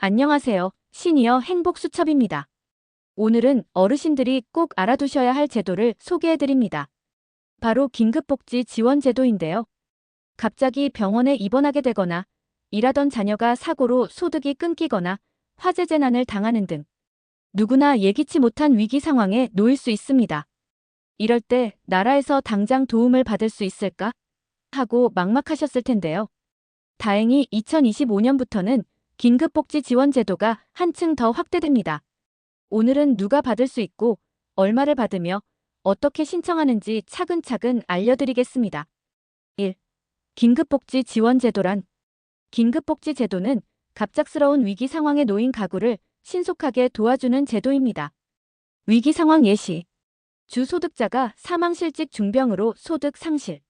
안녕하세요. 시니어 행복수첩입니다. 오늘은 어르신들이 꼭 알아두셔야 할 제도를 소개해드립니다. 바로 긴급복지 지원제도인데요. 갑자기 병원에 입원하게 되거나 일하던 자녀가 사고로 소득이 끊기거나 화재 재난을 당하는 등 누구나 예기치 못한 위기 상황에 놓일 수 있습니다. 이럴 때 나라에서 당장 도움을 받을 수 있을까? 하고 막막하셨을 텐데요. 다행히 2025년부터는 긴급복지 지원제도가 한층 더 확대됩니다. 오늘은 누가 받을 수 있고 얼마를 받으며 어떻게 신청하는지 차근차근 알려드리겠습니다. 1. 긴급복지 지원제도란 긴급복지 제도는 갑작스러운 위기 상황에 놓인 가구를 신속하게 도와주는 제도입니다. 위기 상황 예시. 주 소득자가 사망 실직 중병으로 소득 상실,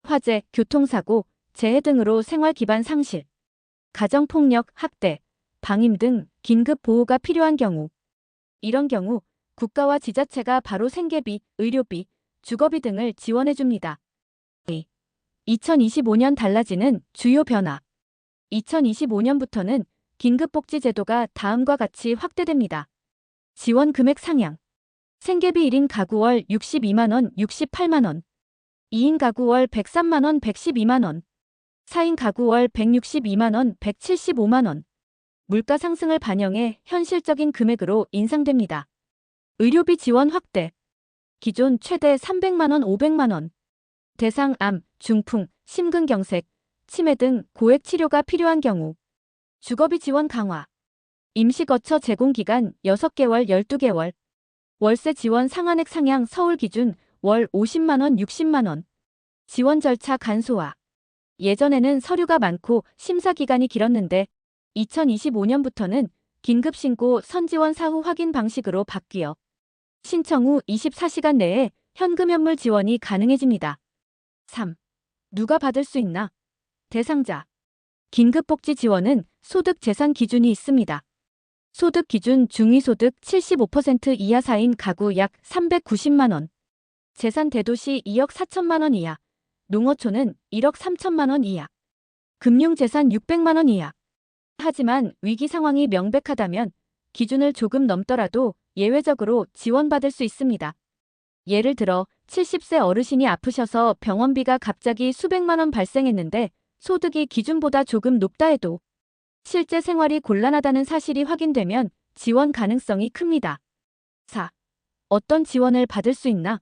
화재, 교통사고, 재해 등으로 생활 기반 상실, 가정폭력, 학대, 방임 등 긴급 보호가 필요한 경우. 이런 경우 국가와 지자체가 바로 생계비, 의료비, 주거비 등을 지원해줍니다. 2025년 달라지는 주요 변화. 2025년부터는 긴급복지제도가 다음과 같이 확대됩니다. 지원 금액 상향. 생계비 1인 가구 월 62만원, 68만원. 2인 가구 월 103만원, 112만원. 4인 가구 월 162만원, 175만원. 물가 상승을 반영해 현실적인 금액으로 인상됩니다. 의료비 지원 확대. 기존 최대 300만원, 500만원. 대상 암, 중풍, 심근경색, 치매 등 고액 치료가 필요한 경우. 주거비 지원 강화. 임시거처 제공기간 6개월, 12개월. 월세 지원 상한액 상향 서울 기준 월 50만원, 60만원. 지원 절차 간소화. 예전에는 서류가 많고 심사기간이 길었는데 2025년부터는 긴급신고 선지원 사후 확인 방식으로 바뀌어 신청 후 24시간 내에 현금 현물 지원이 가능해집니다. 3. 누가 받을 수 있나? 대상자. 긴급복지 지원은 소득 재산 기준이 있습니다. 소득 기준 중위소득 75% 이하 사인 가구 약 390만원. 재산 대도시 2억 4천만원 이하. 농어촌은 1억 3천만원 이하. 금융재산 600만원 이하. 하지만 위기 상황이 명백하다면 기준을 조금 넘더라도 예외적으로 지원받을 수 있습니다. 예를 들어 70세 어르신이 아프셔서 병원비가 갑자기 수백만원 발생했는데 소득이 기준보다 조금 높다 해도 실제 생활이 곤란하다는 사실이 확인되면 지원 가능성이 큽니다. 4. 어떤 지원을 받을 수 있나?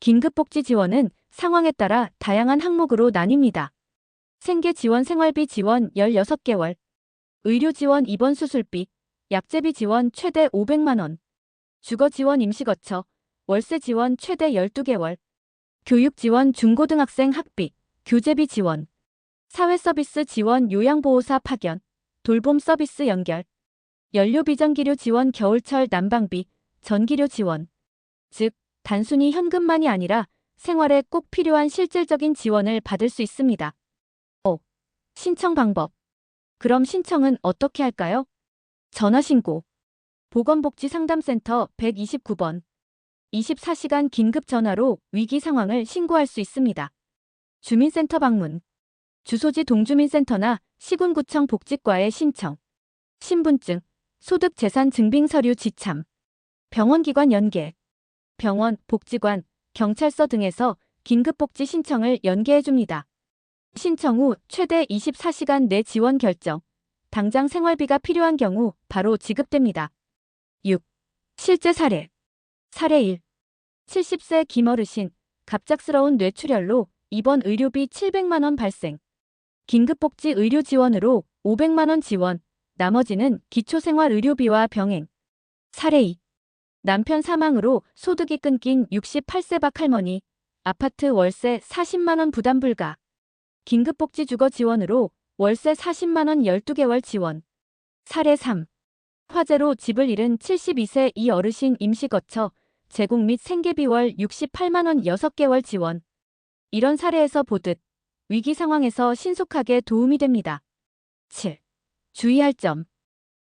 긴급복지 지원은 상황에 따라 다양한 항목으로 나뉩니다. 생계지원 생활비 지원 16개월, 의료지원 입원 수술비, 약제비 지원 최대 500만원, 주거지원 임시거처, 월세 지원 최대 12개월, 교육지원 중고등학생 학비, 교재비 지원, 사회서비스 지원 요양보호사 파견, 돌봄 서비스 연결, 연료비전기료 지원 겨울철 난방비, 전기료 지원. 즉, 단순히 현금만이 아니라 생활에 꼭 필요한 실질적인 지원을 받을 수 있습니다. 5. 신청 방법. 그럼 신청은 어떻게 할까요? 전화신고. 보건복지상담센터 129번. 24시간 긴급 전화로 위기 상황을 신고할 수 있습니다. 주민센터 방문. 주소지 동주민센터나 시군구청 복지과에 신청. 신분증, 소득재산 증빙 서류 지참. 병원기관 연계. 병원, 복지관, 경찰서 등에서 긴급복지 신청을 연계해줍니다. 신청 후 최대 24시간 내 지원 결정. 당장 생활비가 필요한 경우 바로 지급됩니다. 6. 실제 사례. 사례 1. 70세 김어르신, 갑작스러운 뇌출혈로 입원 의료비 700만원 발생. 긴급복지 의료 지원으로 500만원 지원, 나머지는 기초생활의료비와 병행. 사례 2. 남편 사망으로 소득이 끊긴 68세 박할머니, 아파트 월세 40만원 부담 불가. 긴급복지 주거 지원으로 월세 40만원 12개월 지원. 사례 3. 화재로 집을 잃은 72세 이 어르신 임시거처, 제공 및 생계비 월 68만원 6개월 지원. 이런 사례에서 보듯 위기 상황에서 신속하게 도움이 됩니다. 7. 주의할 점.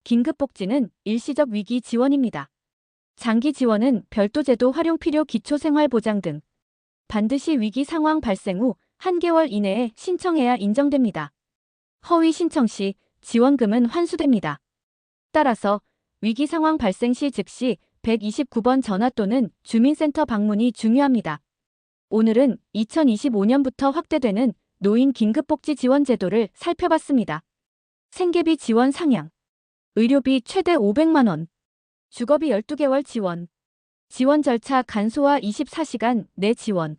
긴급복지는 일시적 위기 지원입니다. 장기 지원은 별도 제도 활용 필요 기초생활보장 등 반드시 위기 상황 발생 후 1개월 이내에 신청해야 인정됩니다. 허위 신청 시 지원금은 환수됩니다. 따라서 위기 상황 발생 시 즉시 129번 전화 또는 주민센터 방문이 중요합니다. 오늘은 2025년부터 확대되는 노인 긴급복지 지원 제도를 살펴봤습니다. 생계비 지원 상향, 의료비 최대 500만 원, 주거비 12개월 지원, 지원 절차 간소화 24시간 내 지원,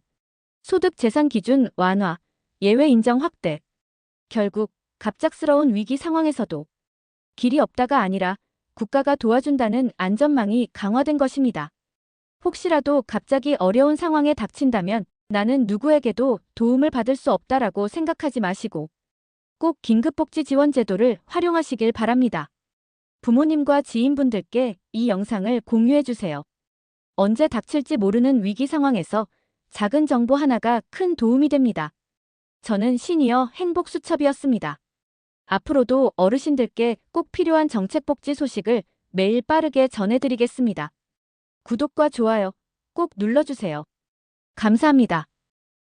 소득 재산 기준 완화, 예외 인정 확대. 결국 갑작스러운 위기 상황에서도 길이 없다가 아니라 국가가 도와준다는 안전망이 강화된 것입니다. 혹시라도 갑자기 어려운 상황에 닥친다면 나는 누구에게도 도움을 받을 수 없다라고 생각하지 마시고 꼭 긴급복지 지원 제도를 활용하시길 바랍니다. 부모님과 지인분들께 이 영상을 공유해주세요. 언제 닥칠지 모르는 위기 상황에서 작은 정보 하나가 큰 도움이 됩니다. 저는 시니어 행복수첩이었습니다. 앞으로도 어르신들께 꼭 필요한 정책복지 소식을 매일 빠르게 전해드리겠습니다. 구독과 좋아요 꼭 눌러주세요. 감사합니다.